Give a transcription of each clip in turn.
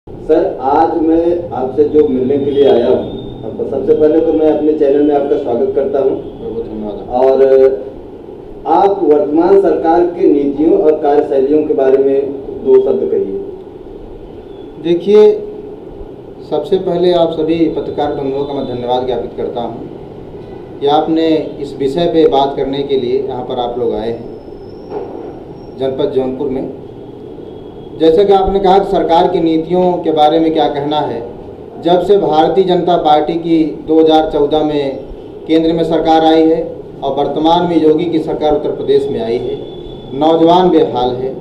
Sir, आज मैं आपसे जो मिलने के लिए आया हूँ, तो सबसे पहले तो मैं अपने चैनल में आपका स्वागत करता हूँ। बहुत धन्यवाद। और आप वर्तमान सरकार की नीतियों और कार्यशैलियों के बारे में दो शब्द कहिए। देखिए, सबसे पहले आप सभी पत्रकार बंधुओं का मैं धन्यवाद ज्ञापित करता हूँ कि आपने इस विषय पे बात करने के लिए यहाँ पर आप लोग आए हैं जनपद जौनपुर में। जैसे कि आपने कहा कि सरकार की नीतियों के बारे में क्या कहना है। जब से भारतीय जनता पार्टी की 2014 में केंद्र में सरकार आई है और वर्तमान में योगी की सरकार उत्तर प्रदेश में आई है, नौजवान बेहाल है,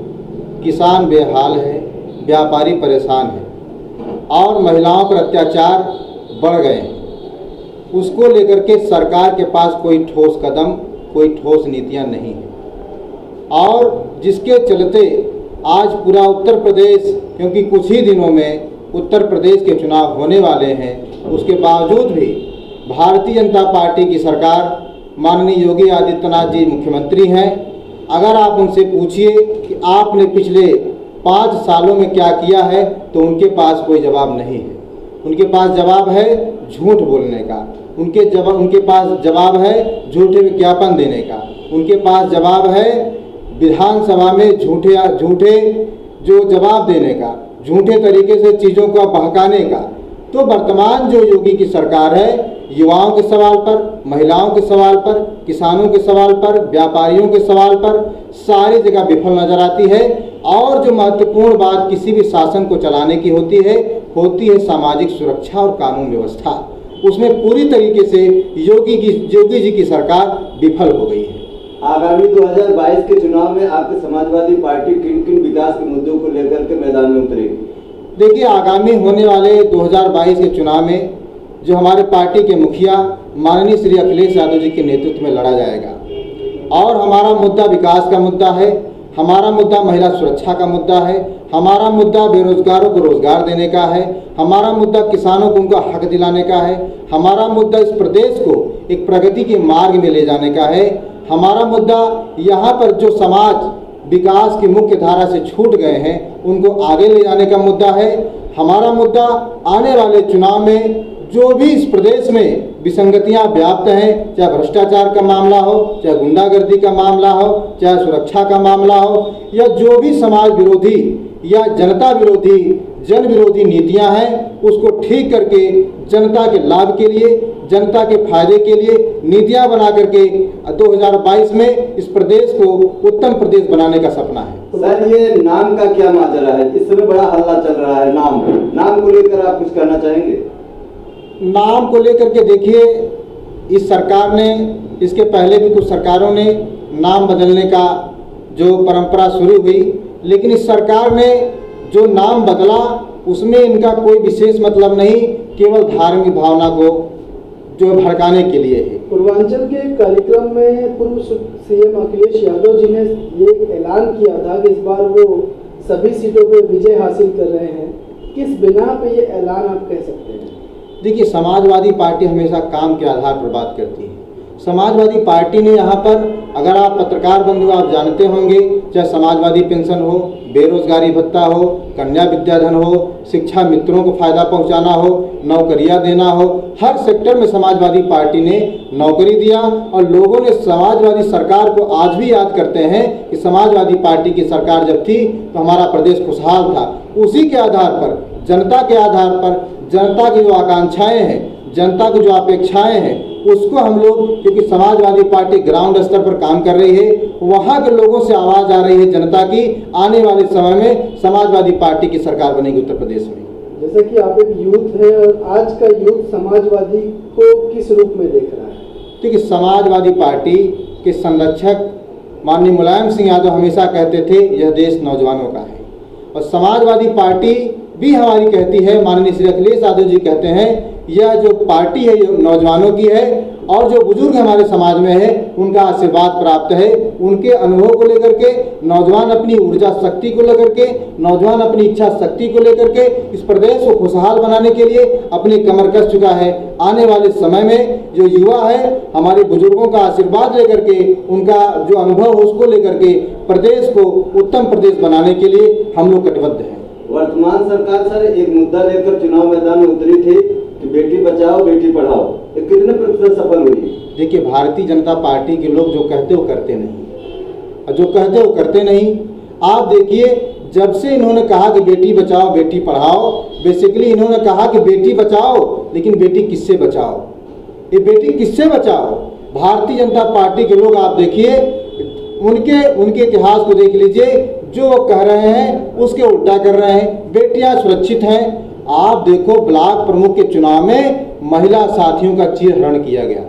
किसान बेहाल है, व्यापारी परेशान है और महिलाओं पर अत्याचार बढ़ गए हैं। उसको लेकर के सरकार के पास कोई ठोस कदम, कोई ठोस नीतियां नहीं है और जिसके चलते आज पूरा उत्तर प्रदेश, क्योंकि कुछ ही दिनों में उत्तर प्रदेश के चुनाव होने वाले हैं, उसके बावजूद भी भारतीय जनता पार्टी की सरकार, माननीय योगी आदित्यनाथ जी मुख्यमंत्री हैं। अगर आप उनसे पूछिए कि आपने पिछले 5 सालों में क्या किया है, तो उनके पास कोई जवाब नहीं है। उनके पास जवाब है झूठ बोलने का, उनके पास जवाब है झूठे विज्ञापन देने का, उनके पास जवाब है विधानसभा में झूठे जो जवाब देने का, झूठे तरीके से चीज़ों को बहकाने का। तो वर्तमान जो योगी की सरकार है, युवाओं के सवाल पर, महिलाओं के सवाल पर, किसानों के सवाल पर, व्यापारियों के सवाल पर सारी जगह विफल नजर आती है। और जो महत्वपूर्ण बात किसी भी शासन को चलाने की होती है सामाजिक सुरक्षा और कानून व्यवस्था, उसमें पूरी तरीके से योगी जी की सरकार विफल हो गई है। आगामी 2022 के चुनाव में आपकी समाजवादी पार्टी किन किन विकास के मुद्दों को लेकर के मैदान में उतरेगी? देखिए, आगामी होने वाले 2022 के चुनाव में जो हमारे पार्टी के मुखिया माननीय श्री अखिलेश यादव जी के नेतृत्व में लड़ा जाएगा और हमारा मुद्दा विकास का मुद्दा है, हमारा मुद्दा महिला सुरक्षा का मुद्दा है, हमारा मुद्दा बेरोजगारों को रोजगार देने का है, हमारा मुद्दा किसानों को उनका हक दिलाने का है, हमारा मुद्दा इस प्रदेश को एक प्रगति के मार्ग में ले जाने का है, हमारा मुद्दा यहाँ पर जो समाज विकास की मुख्य धारा से छूट गए हैं उनको आगे ले जाने का मुद्दा है। हमारा मुद्दा आने वाले चुनाव में जो भी इस प्रदेश में विसंगतियां व्याप्त हैं, चाहे भ्रष्टाचार का मामला हो, चाहे गुंडागर्दी का मामला हो, चाहे सुरक्षा का मामला हो, या जो भी समाज विरोधी या जनता विरोधी, जन विरोधी नीतियां हैं, उसको ठीक करके जनता के लाभ के लिए, जनता के फायदे के लिए नीतियां बना करके 2022 में इस प्रदेश को उत्तम प्रदेश बनाने का सपना है। सर, ये नाम का क्या माजरा है? इस समय बड़ा हल्ला चल रहा है नाम को लेकर आप कुछ कहना चाहेंगे? नाम को लेकर के देखिए, इस सरकार ने, इसके पहले भी कुछ सरकारों ने नाम बदलने का जो परंपरा शुरू हुई, लेकिन इस सरकार ने जो नाम बदला उसमें इनका कोई विशेष मतलब नहीं, केवल धार्मिक भावना को जो भड़काने के लिए है। पूर्वांचल के कार्यक्रम में पूर्व सीएम अखिलेश यादव जी ने ये ऐलान किया था कि इस बार वो सभी सीटों पर विजय हासिल कर रहे हैं। किस बिना पे ये ऐलान आप कह सकते हैं? देखिए, समाजवादी पार्टी हमेशा काम के आधार पर बात करती है। समाजवादी पार्टी ने यहाँ पर, अगर आप पत्रकार बंधु आप जानते होंगे, चाहे समाजवादी पेंशन हो, बेरोजगारी भत्ता हो, कन्या विद्याधन हो, शिक्षा मित्रों को फायदा पहुँचाना हो, नौकरियाँ देना हो, हर सेक्टर में समाजवादी पार्टी ने नौकरी दिया और लोगों ने समाजवादी सरकार को आज भी याद करते हैं कि समाजवादी पार्टी की सरकार जब थी तो हमारा प्रदेश खुशहाल था। उसी के आधार पर, जनता के आधार पर, जनता की जो आकांक्षाएं हैं, जनता की जो अपेक्षाएं हैं, उसको हम लोग, क्योंकि समाजवादी पार्टी ग्राउंड स्तर पर काम कर रही है, वहाँ के लोगों से आवाज़ आ रही है जनता की, आने वाले समय में समाजवादी पार्टी की सरकार बनेगी उत्तर प्रदेश में। जैसे कि आप एक यूथ है और आज का यूथ समाजवादी को किस रूप में देख रहा है? देखिए, समाजवादी पार्टी के संरक्षक माननीय मुलायम सिंह यादव हमेशा कहते थे यह देश नौजवानों का है, और समाजवादी पार्टी भी हमारी कहती है, माननीय श्री अखिलेश यादव जी कहते हैं यह जो पार्टी है ये नौजवानों की है, और जो बुजुर्ग हमारे समाज में है उनका आशीर्वाद प्राप्त है। उनके अनुभव को लेकर के नौजवान अपनी ऊर्जा शक्ति को लेकर के, नौजवान अपनी इच्छा शक्ति को लेकर के इस प्रदेश को खुशहाल बनाने के लिए अपनी कमर कस चुका है। आने वाले समय में जो युवा है, हमारे बुजुर्गों का आशीर्वाद लेकर के, उनका जो अनुभव है उसको लेकर के प्रदेश को उत्तम प्रदेश बनाने के लिए हम लोग कटिबद्ध हैं। वर्तमान सरकार सर एक मुद्दा लेकर चुनाव मैदान में उतरी थी कि बेटी बचाओ बेटी पढ़ाओ, ये कितने प्रतिशत सफल हुई? देखिए, भारतीय जनता पार्टी के लोग जो कहते वो करते नहीं, और जो कहते वो करते नहीं। आप देखिए, जब से इन्होंने कहा कि बेटी बचाओ बेटी पढ़ाओ, बेसिकली इन्होंने कहा कि बेटी बचाओ, लेकिन बेटी किससे बचाओ? ये बेटी किससे बचाओ? भारतीय जनता पार्टी के लोग आप देखिए, उनके इतिहास को देख लीजिए, जो वो कह रहे हैं उसके उल्टा कर रहे हैं। बेटियां सुरक्षित हैं। आप देखो, ब्लॉक प्रमुख के चुनाव में महिला साथियों का चीरहरण किया गया,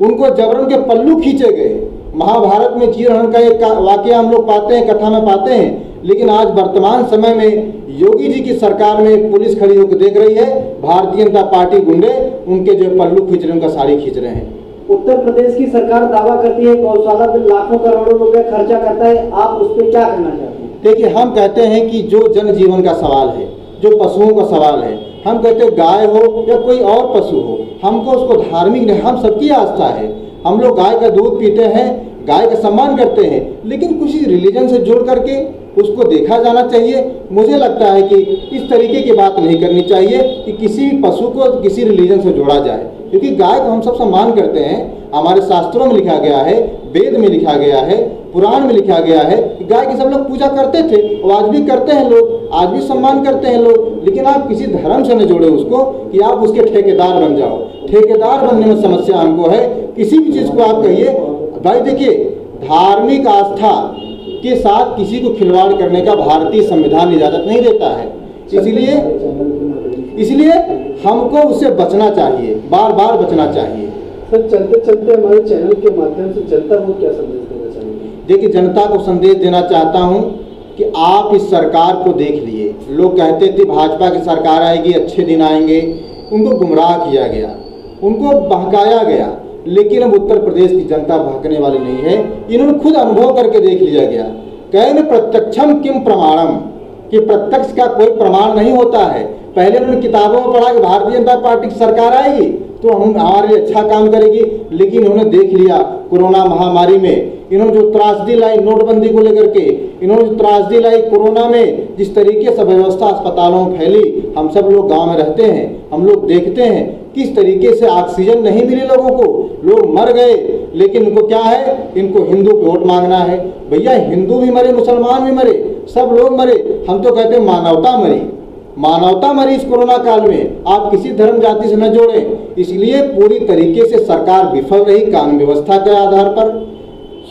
उनको जबरन के पल्लू खींचे गए। महाभारत में चीरहरण का एक वाकया हम लोग पाते हैं, कथा में पाते हैं, लेकिन आज वर्तमान समय में योगी जी की सरकार में पुलिस खड़ी होकर देख रही है, भारतीय जनता पार्टी गुंडे उनके जो पल्लू खींच रहे हैं, उनका साड़ी खींच रहे हैं। उत्तर प्रदेश की सरकार दावा करती है गौशाला पे लाखों करोड़ों रुपए खर्चा करता है, आप उस पर क्या कहना चाहते हैं? देखिए, हम कहते हैं कि जो जनजीवन का सवाल है, जो पशुओं का सवाल है, हम कहते हैं गाय हो या कोई और पशु हो, हमको उसको धार्मिक नहीं, हम सबकी आस्था है। हम लोग गाय का दूध पीते हैं, गाय का सम्मान करते हैं, लेकिन कुछ रिलीजन से जोड़ करके उसको देखा जाना चाहिए। मुझे लगता है कि इस तरीके की बात नहीं करनी चाहिए कि किसी भी पशु को किसी रिलीजन से जोड़ा जाए, क्योंकि गाय को हम सब सम्मान करते हैं। हमारे शास्त्रों में लिखा गया है, वेद में लिखा गया है, पुराण में लिखा गया है कि गाय की सब लोग पूजा करते थे और आज भी करते हैं लोग, आज भी सम्मान करते हैं लोग। लेकिन आप किसी धर्म से न जोड़े उसको कि आप उसके ठेकेदार बन जाओ। ठेकेदार बनने में समस्या हमको है। किसी भी चीज़ को आप कहिए, भाई देखिए, धार्मिक आस्था के साथ किसी को खिलवाड़ करने का भारतीय संविधान इजाजत नहीं देता है। इसलिए हमको उससे बचना चाहिए, बार बार बचना चाहिए। सर, चलते चलते हमारे चैनल के माध्यम से जनता को क्या संदेश देना चाहेंगे? देखिए, जनता को संदेश देना चाहता हूं कि आप इस सरकार को देख लिए। लोग कहते थे भाजपा की सरकार आएगी, अच्छे दिन आएंगे, उनको गुमराह किया गया, उनको बहकाया गया। लेकिन अब उत्तर प्रदेश की जनता बहकने वाली नहीं है। इन्होंने खुद अनुभव करके देख लिया गया। कहने प्रत्यक्षम किम प्रमाणम, कि प्रत्यक्ष का कोई प्रमाण नहीं होता है। पहले उन्होंने किताबों में पढ़ा कि भारतीय जनता पार्टी की सरकार आएगी तो हम हमारे लिए अच्छा काम करेगी, लेकिन इन्होंने देख लिया कोरोना महामारी में इन्होंने जो त्रासदी लाई नोटबंदी को लेकर के, इन्होंने जो त्रासदी लाई कोरोना में, जिस तरीके से व्यवस्था अस्पतालों में फैली। हम सब लोग गांव में रहते हैं, हम लोग देखते हैं किस तरीके से ऑक्सीजन नहीं मिली लोगों को, लोग मर गए। लेकिन इनको क्या है, इनको हिंदू पे वोट मांगना है। भैया, हिंदू भी मरे, मुसलमान भी मरे, सब लोग मरे। हम तो कहते हैं मानवता मरी, मानवता मरी इस कोरोना काल में। आप किसी धर्म जाति से न जोड़ें। इसलिए पूरी तरीके से सरकार विफल रही कानून व्यवस्था के आधार पर,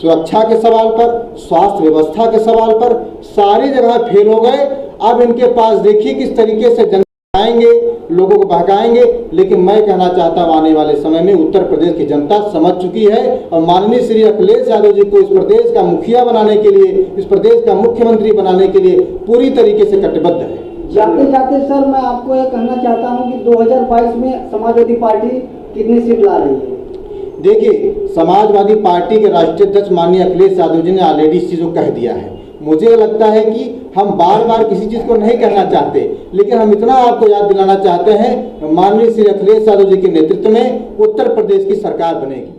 सुरक्षा के सवाल पर, स्वास्थ्य व्यवस्था के सवाल पर, सारी जगह फेल हो गए। अब इनके पास देखिए किस तरीके से जनता आएंगे, लोगों को बहकाएंगे। लेकिन मैं कहना चाहता हूं, आने वाले समय में उत्तर प्रदेश की जनता समझ चुकी है और माननीय श्री अखिलेश यादव जी को इस प्रदेश का मुखिया बनाने के लिए, इस प्रदेश का मुख्यमंत्री बनाने के लिए पूरी तरीके से कटिबद्ध है। जाते जाते सर, मैं आपको यह कहना चाहता हूं कि 2022 में समाजवादी पार्टी कितनी सीट ला रही है? देखिए, समाजवादी पार्टी के राष्ट्रीय अध्यक्ष माननीय अखिलेश यादव जी ने ऑलरेडी इस चीज़ को कह दिया है। मुझे लगता है कि हम बार बार किसी चीज़ को नहीं कहना चाहते, लेकिन हम इतना आपको याद दिलाना चाहते हैं, माननीय श्री अखिलेश यादव जी के नेतृत्व में उत्तर प्रदेश की सरकार बनेगी।